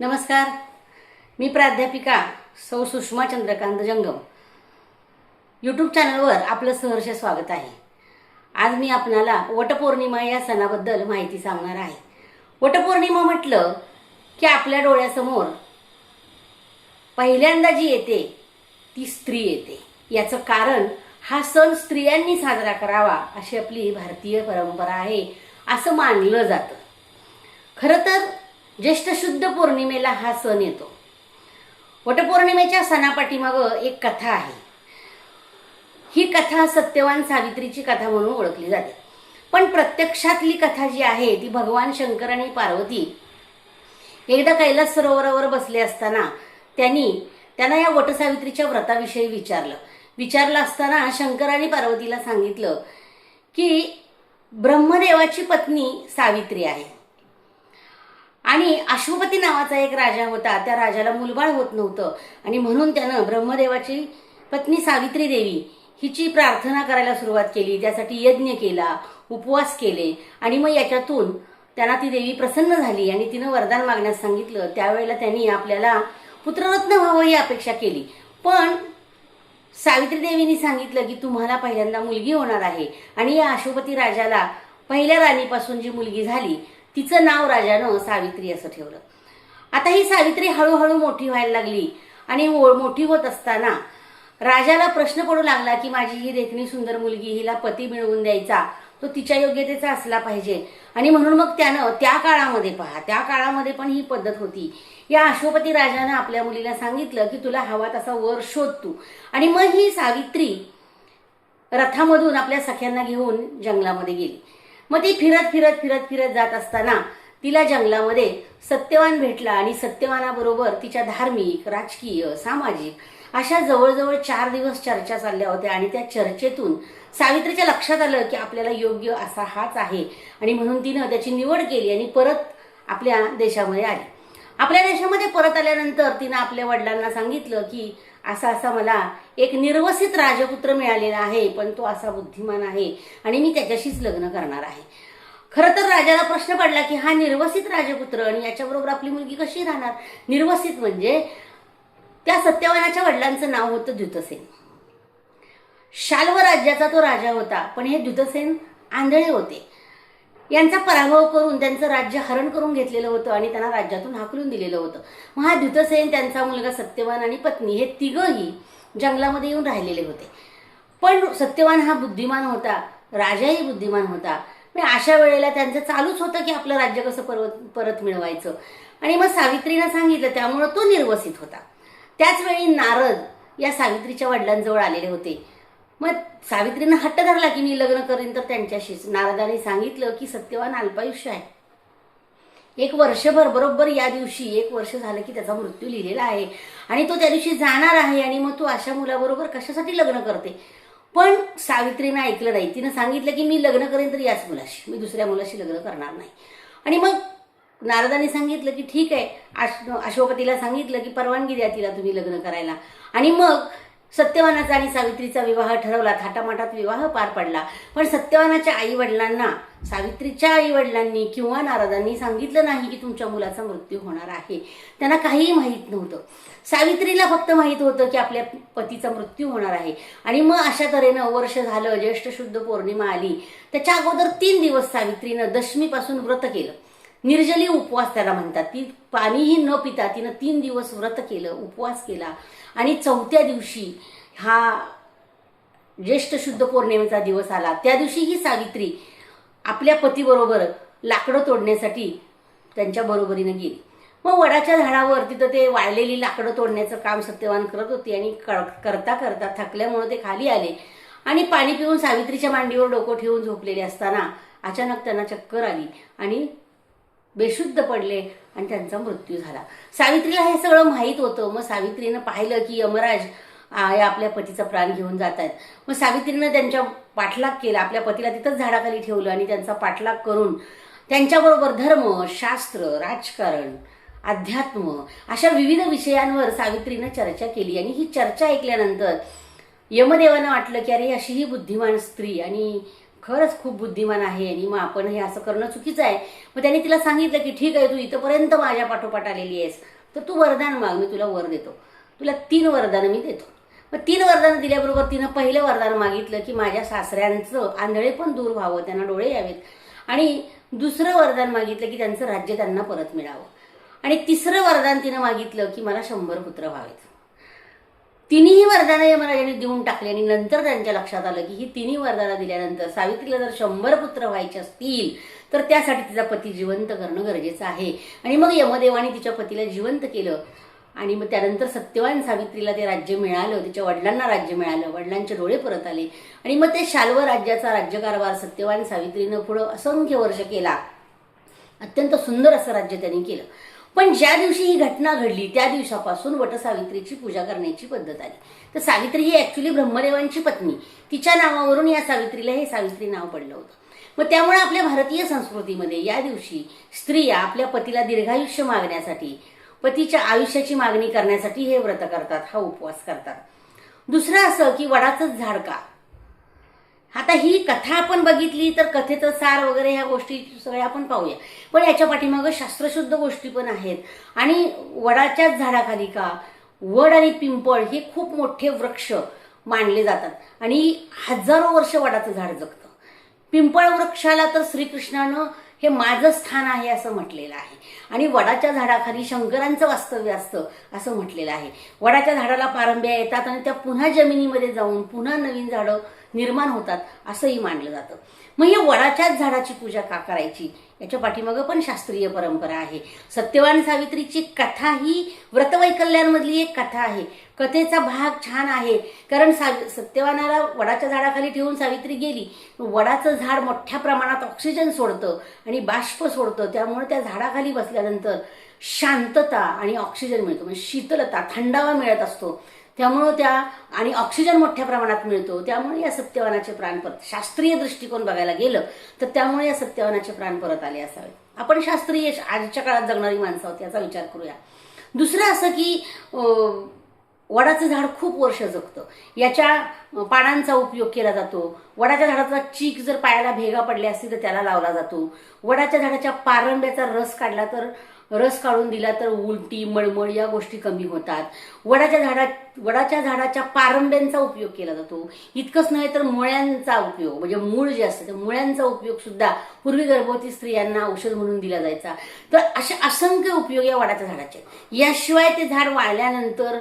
नमस्कार, मी प्राध्यापिका सौ सुषमा चंद्रकांत जंगम यूट्यूब चॅनलवर आपलं सहर्ष स्वागत आहे। आज मी आपणाला वटपौर्णिमा या सणाबद्दल माहिती सांगणार आहे। वटपौर्णिमा म्हटलं की आपल्या डोळ्यासमोर पहिल्यांदा जी येते ती स्त्री येते। याचं कारण हा सण स्त्रियांनी साजरा करावा अशी आपली भारतीय परंपरा आहे असं मानलं जातं। खरं तर ज्येष्ठ शुद्ध पौर्णिमेला हा सण येतो। वटपौर्णिमेच्या सणापाठीमागं एक कथा आहे। ही कथा सत्यवान सावित्रीची कथा म्हणून ओळखली जाते, पण प्रत्यक्षातली कथा जी आहे ती भगवान शंकर आणि पार्वती एकदा कैलास सरोवरावर बसले असताना त्यांना या वटसावित्रीच्या व्रताविषयी विचारलं असताना शंकराने पार्वतीला सांगितलं की ब्रह्मदेवाची पत्नी सावित्री आहे आणि अश्वपती नावाचा एक राजा होता। त्या राजाला मुलबाळ होत नव्हतं आणि म्हणून त्यानं ब्रह्मदेवाची पत्नी सावित्री देवी हिची प्रार्थना करायला सुरुवात केली। त्यासाठी यज्ञ केला, उपवास केले आणि मग याच्यातून त्यांना ती देवी प्रसन्न झाली आणि तिनं वरदान मागण्यास सांगितलं। त्यावेळेला त्यांनी आपल्याला पुत्ररत्न व्हावं ही अपेक्षा केली, पण सावित्री देवीने सांगितलं की तुम्हाला पहिल्यांदा मुलगी होणार आहे आणि या अश्वपती राजाला पहिल्या राणीपासून जी मुलगी झाली तिचं नाव राजानं सावित्री असं ठेवलं। आता ही सावित्री हळूहळू मोठी व्हायला लागली आणि मोठी होत असताना राजाला प्रश्न पडू लागला की माझी ही देखणी सुंदर मुलगी हिला पती मिळवून द्यायचा तो तिच्या योग्यतेचा असला पाहिजे आणि म्हणून मग त्यानं त्या काळामध्ये पण ही पद्धत होती। या अश्वपती राजानं आपल्या मुलीला सांगितलं की तुला हवा तसा वर शोध तू, आणि मग ही सावित्री रथामधून आपल्या सख्यांना घेऊन जंगलामध्ये गेली। मग ती फिरत जात असताना तिला जंगलामध्ये सत्यवान भेटला आणि सत्यवानाबरोबर तिच्या धार्मिक, राजकीय, सामाजिक अशा जवळजवळ 4 दिवस चर्चा चालल्या होत्या आणि त्या चर्चेतून सावित्रीच्या लक्षात आलं की आपल्याला योग्य असा हाच आहे आणि म्हणून तिनं त्याची निवड केली आणि परत आपल्या देशामध्ये आली। आपल्या देशामध्ये परत आल्यानंतर तिनं आपल्या वडिलांना सांगितलं की असा मला एक निर्वसित राजपुत्र मिळालेला आहे, पण तो असा बुद्धिमान आहे आणि मी त्याच्याशीच लग्न करणार आहे। खरं तर राजाला प्रश्न पडला की हा निर्वसित राजपुत्र आणि याच्याबरोबर आपली मुलगी कशी राहणार। निर्वसित म्हणजे त्या सत्यवानाच्या वडिलांचं नाव होतं द्युतसेन। शाल्व राज्याचा तो राजा होता, पण हे द्युतसेन आंधळे होते। यांचा पराभव करून त्यांचं राज्य हरण करून घेतलेलं होतं आणि त्यांना राज्यातून हाकलून दिलेलं होतं। मग हा द्युतसेन, त्यांचा मुलगा सत्यवान आणि पत्नी हे तिघही जंगलामध्ये येऊन राहिलेले होते। पण सत्यवान हा बुद्धिमान होता, राजाही बुद्धिमान होता। अशा वेळेला त्यांचं चालूच होतं की आपलं राज्य कसं परत मिळवायचं आणि मग सावित्रीनं सांगितलं, त्यामुळे तो निर्वसित होता। त्याच वेळी नारद या सावित्रीच्या वडिलांजवळ आलेले होते। मग सावित्रीनं हट्ट धरला की मी लग्न करीन तर त्यांच्याशीच। नारदाने सांगितलं की सत्यवान अल्पायुष्य आहे, 1 वर्षभर, बरोबर या दिवशी 1 वर्ष झालं की त्याचा मृत्यू लिहिलेला आहे आणि तो त्या दिवशी जाणार आहे आणि मग तू अशा मुलाबरोबर कशासाठी लग्न करते। पण सावित्रीनं ऐकलं नाही। तिनं सांगितलं की मी लग्न करेन तर याच मुलाशी, मी दुसऱ्या मुलाशी लग्न करणार नाही। आणि मग नारदाने सांगितलं की ठीक आहे, अश्वपतीला सांगितलं की परवानगी द्या तिला तुम्ही लग्न करायला। आणि मग सत्यवानाचा आणि सावित्रीचा विवाह ठरवला, थाटामाटात विवाह पार पडला। पण सत्यवानाच्या आई वडिलांना, सावित्रीच्या आई वडिलांनी किंवा नारदांनी सांगितलं नाही की तुमच्या मुलाचा मृत्यू होणार आहे। त्यांना काहीही माहीत नव्हतं। सावित्रीला फक्त माहीत होतं की आपल्या पतीचा मृत्यू होणार आहे। आणि मग अशा तऱ्हेनं वर्ष झालं, ज्येष्ठ शुद्ध पौर्णिमा आली। त्याच्या अगोदर 3 दिवस सावित्रीनं दशमीपासून व्रत केलं। निर्जली उपवास त्याला म्हणतात। ती पाणीही न पिता तिनं 3 दिवस व्रत केलं, उपवास केला आणि 4थ्या दिवशी हा ज्येष्ठ शुद्ध पौर्णिमेचा दिवस आला। त्या दिवशी ही सावित्री आपल्या पतीबरोबर लाकडं तोडण्यासाठी त्यांच्या बरोबरीनं गेली। मग वडाच्या झाडावर तिथं ते वाळलेली लाकडं तोडण्याचं काम सत्यवान करत होती आणि करता थकल्यामुळे ते खाली आले आणि पाणी पिऊन सावित्रीच्या मांडीवर डोकं ठेवून झोपलेले असताना अचानक त्यांना चक्कर आली आणि बेशुद्ध पडले आणि त्यांचा मृत्यू झाला। सावित्रीला हे सगळं माहीत होतं। मग सावित्रीनं पाहिलं की यमराज आपल्या पतीचा प्राण घेऊन जात आहेत। मग सावित्रीनं त्यांच्या पाठलाग केला, आपल्या पतीला तिथंच झाडाखाली ठेवलं आणि त्यांचा पाठलाग करून त्यांच्याबरोबर धर्म, शास्त्र, राजकारण, अध्यात्म अशा विविध विषयांवर सावित्रीनं चर्चा केली। आणि ही चर्चा ऐकल्यानंतर यमदेवांना वाटलं की अरे अशी ही बुद्धिमान स्त्री आणि खरंच खूप बुद्धिमान आहे आणि मग आपण हे असं करणं चुकीचं आहे. मग त्याने तिला सांगितलं की ठीक आहे, तू इथंपर्यंत माझ्या पाठोपाठ आलेली आहेस, तर तू वरदान माग, मी तुला वर देतो, तुला 3 वरदानं मी देतो. मग 3 वरदानं दिल्याबरोबर तिनं पहिलं वरदान मागितलं की माझ्या सासऱ्यांचं आंधळे पण दूर व्हावं, त्यांना डोळे यावेत. आणि दुसरं वरदान मागितलं की त्यांचं राज्य त्यांना परत मिळावं. आणि तिसरं वरदान तिनं मागितलं की मला 100 पुत्र व्हावेत. तिन्ही वरदानं यमराजाने देऊन टाकली आणि नंतर त्यांच्या लक्षात आलं की ही तिन्ही वरदानं दिल्यानंतर सावित्रीला जर 100 पुत्र व्हायचे असतील तर त्यासाठी तिचा पती जिवंत करणं गरजेचं आहे. आणि मग यमदेवाने तिच्या पतीला जिवंत केलं आणि मग त्यानंतर सत्यवान सावित्रीला ते राज्य मिळालं, तिच्या वडिलांना राज्य मिळालं, वडिलांचे डोळे परत आले आणि मग ते शाल्व राज्याचा राज्यकारभार सत्यवान सावित्रीनं पुढं असंख्य वर्ष केला. अत्यंत सुंदर असं राज्य त्यांनी केलं. पण ज्या दिवशी ही घटना घडली त्या दिवसापासून वटसावित्रीची पूजा करण्याची पद्धत आली. तर सावित्री ही ऍक्च्युली ब्रह्मदेवांची पत्नी, तिच्या नावावरून या सावित्रीला हे सावित्री नाव पडलं होतं. मग त्यामुळे आपल्या भारतीय संस्कृतीमध्ये या दिवशी स्त्रिया आपल्या पतीला दीर्घायुष्य मागण्यासाठी, पतीच्या आयुष्याची मागणी करण्यासाठी हे व्रत करतात, हा उपवास करतात. दुसरं असं की वडाचं झाड का. आता ही कथा आपण बघितली तर कथेचं सार वगैरे ह्या गोष्टी सगळ्या आपण पाहूया, पण याच्या पाठीमागं शास्त्रशुद्ध गोष्टी पण आहेत. आणि वडाच्याच झाडाखाली का. वड आणि पिंपळ हे खूप मोठे वृक्ष मानले जातात आणि हजारो वर्ष वडाचं झाड जगतं. पिंपळ वृक्षाला तर श्रीकृष्णानं हे माझं स्थान आहे असं म्हटलेलं आहे आणि वडाच्या झाडाखाली शंकरांचं वास्तव्य असतं असं म्हटलेलं आहे. वडाच्या झाडाला पारंब्या येतात आणि त्या पुन्हा जमिनीमध्ये जाऊन पुन्हा नवीन झाडं निर्माण होतात असंही मानलं जातं. मग हे वडाच्याच झाडाची पूजा का करायची याच्या पाठीमागं पण शास्त्रीय परंपरा आहे. सत्यवान सावित्रीची कथा ही व्रतवैकल्यांमधली एक कथा आहे. कथेचा भाग छान आहे कारण सत्यवानाला वडाच्या झाडाखाली ठेवून सावित्री गेली. वडाचं झाड मोठ्या प्रमाणात ऑक्सिजन सोडतं आणि बाष्प सोडतं, त्यामुळे त्या झाडाखाली बसल्यानंतर शांतता आणि ऑक्सिजन मिळतो, म्हणजे शीतलता, थंडावा मिळत असतो. त्यामुळं त्या आणि ऑक्सिजन मोठ्या प्रमाणात मिळतो, त्यामुळे या सत्यवानाचे प्राण परत, शास्त्रीय दृष्टिकोन बघायला गेलं तर त्यामुळे या सत्यवानाचे प्राण परत आले असावे. आपण शास्त्रीय आजच्या काळात जगणारी माणसं आहोत याचा विचार करूया. दुसरं असं की वडाचं झाड खूप वर्ष जगतं, याच्या पानांचा उपयोग केला जातो. वडाच्या झाडाचा चीक जर पायाला भेगा पडल्या असतील तर त्याला लावला जातो. वडाच्या झाडाच्या पारंब्याचा रस काढला तर, रस काढून दिला तर उलटी, मळमळ या गोष्टी कमी होतात. वडाच्या झाडाच्या पारंब्यांचा उपयोग केला जातो. इतकंच नाही तर मुळ्यांचा उपयोग, म्हणजे मूळ जे असतं त्या मुळ्यांचा उपयोग सुद्धा पूर्वी गर्भवती स्त्रियांना औषध म्हणून दिला जायचा. तर असे असंख्य उपयोग या वडाच्या झाडाचे. याशिवाय ते झाड वाळल्यानंतर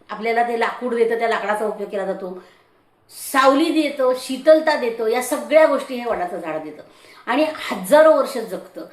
आपल्याला ते लाकूड देतं, त्या लाकडाचा उपयोग केला जातो. सावली देतं, शीतलता देतं, या सगळ्या गोष्टी हे वडाचं झाड देतं आणि हजारो वर्ष जगतं.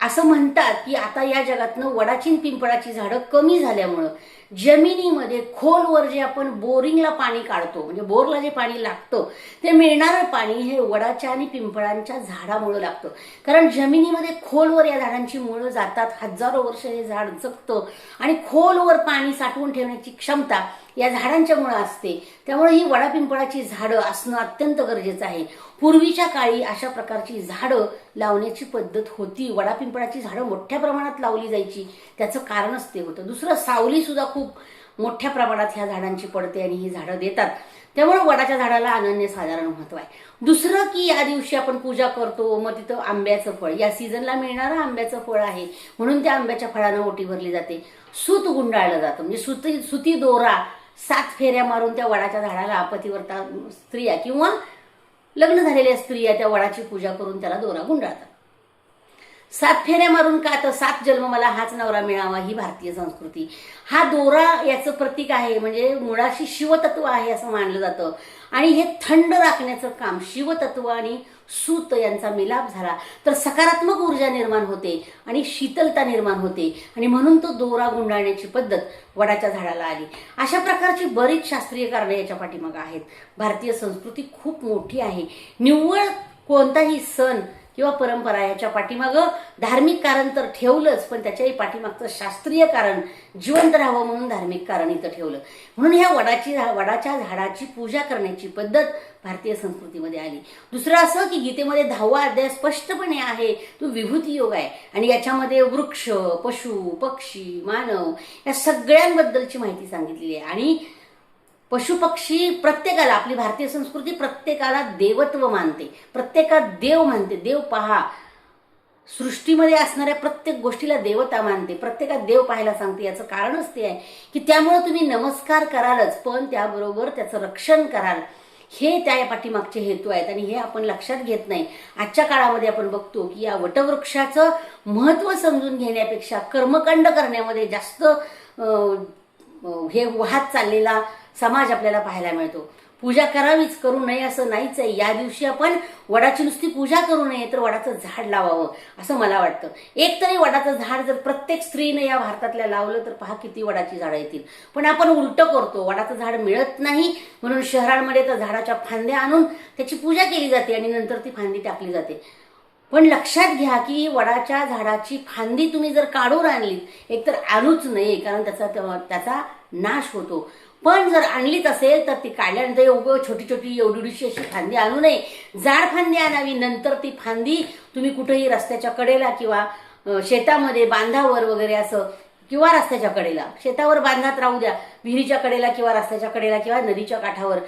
असं म्हणतात की आता या जगातनं वडाची आणि पिंपळाची झाडं कमी झाल्यामुळं जमिनीमध्ये खोलवर जे आपण बोरिंगला पाणी काढतो, म्हणजे बोरला जे पाणी लागतं ते मिळणारं पाणी हे वडाच्या आणि पिंपळांच्या झाडामुळं लागतं. कारण जमिनीमध्ये खोलवर या झाडांची मुळं जातात, हजारो वर्ष हे झाड जगतं आणि खोलवर पाणी साठवून ठेवण्याची क्षमता या झाडांच्या मुळं असते. त्यामुळे ही वडा पिंपळाची झाडं असणं अत्यंत गरजेचं आहे. पूर्वीच्या काळी अशा प्रकारची झाडं लावण्याची पद्धत होती. वडा पिंपळाची झाडं मोठ्या प्रमाणात लावली जायची, त्याचं कारणच ते होतं. दुसरं, सावली सुद्धा खूप मोठ्या प्रमाणात ह्या झाडांची पडते आणि ही झाडं देतात, त्यामुळे वडाच्या झाडाला अनन्यसाधारण महत्व आहे. दुसरं की या दिवशी आपण पूजा करतो, मग तिथं आंब्याचं फळ, या सीझनला मिळणारं आंब्याचं फळ आहे म्हणून त्या आंब्याच्या फळानं ओटी भरली जाते. सूत गुंडाळलं जातं, म्हणजे सुती दोरा 7 फेऱ्या मारून त्या वडाच्या झाडाला पतिव्रता स्त्रिया किंवा लग्न झालेल्या स्त्रिया त्या वडाची पूजा करून त्याला दोरा गुंडाळतात. 7 फेऱ्या मारून का, तर 7 जन्म मला हाच नवरा मिळावा ही भारतीय संस्कृती. हा दोरा याचं प्रतीक आहे, म्हणजे मुळाशी शिवतत्व आहे असं मानलं जातं आणि हे थंड राखण्याचं काम शिवतत्व आणि सूत यांचा मिलाप झाला तर सकारात्मक ऊर्जा निर्माण होते आणि शीतलता निर्माण होते आणि म्हणून तो दोरा गुंडाळण्याची पद्धत वडाच्या झाडाला आली. अशा प्रकारची बरीच शास्त्रीय कारणे याच्या पाठीमागं आहेत. भारतीय संस्कृती खूप मोठी आहे. निव्वळ कोणताही सण किंवा परंपरा याच्या पाठीमागं धार्मिक कारण तर ठेवलंच, पण त्याच्याही पाठीमागचं शास्त्रीय कारण जिवंत राहावं म्हणून धार्मिक कारण इथं ठेवलं. म्हणून ह्या वडाच्या झाडाची पूजा करण्याची पद्धत भारतीय संस्कृतीमध्ये आली. दुसरं असं की गीतेमध्ये 10वा अध्याय स्पष्टपणे आहे तो विभूती योग आहे आणि याच्यामध्ये वृक्ष, पशु, पक्षी, मानव या सगळ्यांबद्दलची माहिती सांगितलेली आहे आणि पशुपक्षी प्रत्येकाला, आपली भारतीय संस्कृती प्रत्येकाला देवत्व मानते, प्रत्येकात देव मानते. देव पहा, सृष्टीमध्ये असणाऱ्या प्रत्येक गोष्टीला देवता मानते, प्रत्येकात देव पाहायला सांगते. याचं कारणच ते आहे की त्यामुळे तुम्ही नमस्कार करालच, पण त्याबरोबर त्याचं रक्षण कराल. हे त्या पाठीमागचे हेतू आहेत आणि हे आपण लक्षात घेत नाही. आजच्या काळामध्ये आपण बघतो की या वटवृक्षाचं महत्त्व समजून घेण्यापेक्षा कर्मकांड करण्यामध्ये जास्त हे वाहत चाललेला समाज आपल्याला पाहायला मिळतो. पूजा करावीच, करू नये असं नाहीच आहे. या दिवशी आपण वडाची नुसती पूजा करू नये तर वडाचं झाड लावावं असं मला वाटतं. एक तरी वडाचं झाड जर प्रत्येक स्त्रीने या भारतातल्या लावलं तर पहा किती वडाची झाडं येतील. पण आपण उलटं करतो, वडाचं झाड मिळत नाही म्हणून शहरांमध्ये तर झाडाच्या फांद्या आणून त्याची पूजा केली जाते आणि नंतर ती फांदी टाकली जाते. पण लक्षात घ्या की वडाच्या झाडाची फांदी तुम्ही जर काढून आणलीत, एकतर आणूच नये कारण त्याचा नाश होतो. पण जर आणलीच असेल तर ती काढल्यानंतर एवढं छोटी छोटी एवढीशी अशी फांदी आणू नये, जाड फांदी आणावी. नंतर ती फांदी तुम्ही कुठेही रस्त्याच्या कडेला किंवा शेतामध्ये बांधावर वगैरे असं, किंवा रस्त्याच्या कडेला, शेतावर बांधात राहू द्या, विहिरीच्या कडेला किंवा रस्त्याच्या कडेला किंवा नदीच्या काठावर,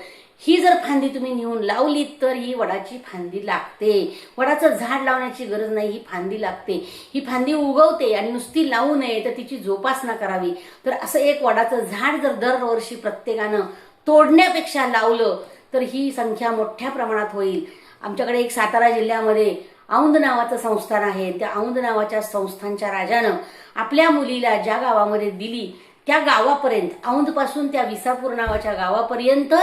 ही जर फांदी तुम्ही नेऊन लावली तर ही वडाची फांदी लागते. वडाचं झाड लावण्याची गरज नाही, ही फांदी लागते. ही फांदी उगवते आणि नुसती लावू नये तर तिची जोपासना करावी. तर असं एक वडाचं झाड जर दरवर्षी प्रत्येकानं तोडण्यापेक्षा लावलं तर ही संख्या मोठ्या प्रमाणात होईल. आमच्याकडे एक सातारा जिल्ह्यामध्ये औंध नावाचं संस्थान आहे. त्या औंध नावाच्या संस्थानच्या राजानं आपल्या मुलीला ज्या गावामध्ये दिली त्या गावापर्यंत, औंधपासून त्या विसापूर नावाच्या गावापर्यंत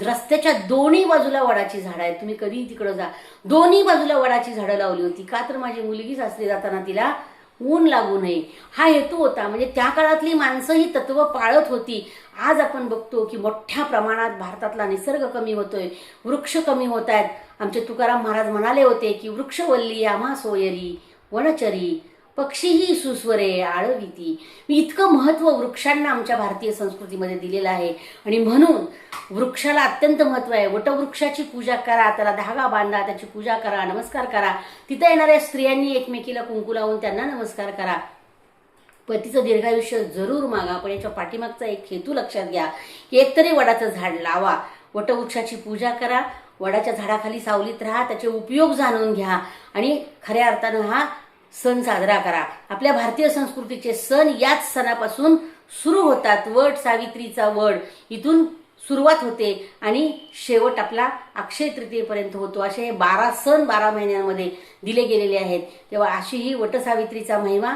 रस्त्याच्या दोन्ही बाजूला वडाची झाडं आहेत. तुम्ही कधी तिकडं जा, दोन्ही बाजूला वडाची झाडं लावली होती. का तर माझी मुलगी सासरी जाताना तिला ऊन लागू नये हा हेतू होता. म्हणजे त्या काळातली माणसं ही तत्व पाळत होती. आज आपण बघतो की मोठ्या प्रमाणात भारतातला निसर्ग कमी होतोय, वृक्ष कमी होत आहेत. आमचे तुकाराम महाराज म्हणाले होते की वृक्षवल्ली आम्हा सोयरी वनचरी पक्षीही सुस्वरे आळविती. इतकं महत्त्व वृक्षांना आमच्या भारतीय संस्कृतीमध्ये दिलेलं आहे आणि म्हणून वृक्षाला अत्यंत महत्त्व आहे. वटवृक्षाची पूजा करा, त्याला धागा बांधा, त्याची पूजा करा, नमस्कार करा. तिथं येणाऱ्या स्त्रियांनी एकमेकीला कुंकू लावून त्यांना नमस्कार करा. पतीचं दीर्घायुष्य जरूर मागा, पण याच्या पाठीमागचा एक हेतू लक्षात घ्या की एकतरी वडाचं झाड लावा, वटवृक्षाची पूजा करा, वडाच्या झाडाखाली सावलीत राहा, त्याचे उपयोग जाणून घ्या आणि खऱ्या अर्थानं हा सण साजरा करा. आपल्या भारतीय संस्कृतीचे सण याच सणापासून सुरू होतात. वट सावित्रीचा वड इथून सुरुवात होते आणि शेवट आपला अक्षय तृतीयेपर्यंत होतो. असे हे 12 सण 12 महिन्यांमध्ये दिले गेलेले आहेत. तेव्हा अशी ही वटसावित्रीचा महिमा,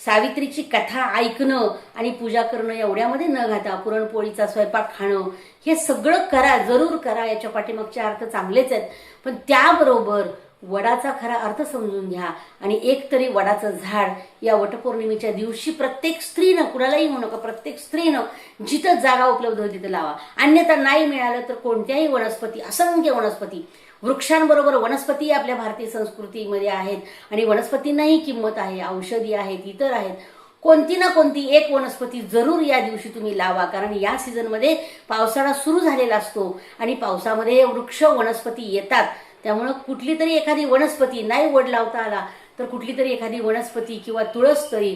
सावित्रीची कथा ऐकणं आणि पूजा करणं एवढ्यामध्ये न घाता पुरणपोळीचा स्वयंपाक खाणं हे सगळं करा, जरूर करा. याच्या पाठीमागचे अर्थ चांगलेच आहेत, पण त्याबरोबर वडाचा खरा अर्थ समजून घ्या आणि एक तरी वडाचं झाड या वटपौर्णिमेच्या दिवशी प्रत्येक स्त्रीनं, कुणालाही म्हणू नका, प्रत्येक स्त्रीनं जिथं जागा उपलब्ध होईल तिथं लावा. अन्यथा नाही मिळालं तर कोणत्याही वनस्पती, असंख्य वनस्पती, वृक्षांबरोबर वनस्पती आपल्या भारतीय संस्कृतीमध्ये आहेत आणि वनस्पतींनाही किंमत आहे. औषधी आहेत, इतर आहेत. कोणती ना कोणती एक वनस्पती जरूर या दिवशी तुम्ही लावा, कारण या सीझनमध्ये पावसाळा सुरू झालेला असतो आणि पावसामध्ये वृक्ष वनस्पती येतात. त्यामुळं कुठली तरी एखादी वनस्पती, नाही वड लावता आला तर कुठली तरी एखादी वनस्पती किंवा तुळस तरी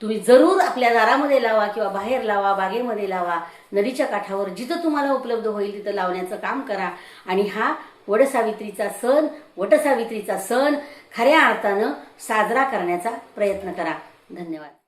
तुम्ही जरूर आपल्या दारामध्ये लावा किंवा बाहेर लावा, बागेमध्ये लावा, नदीच्या काठावर जिथं तुम्हाला उपलब्ध होईल तिथं लावण्याचं काम करा. आणि हा वटसावित्रीचा सण खऱ्या अर्थानं साजरा करण्याचा प्रयत्न करा. धन्यवाद.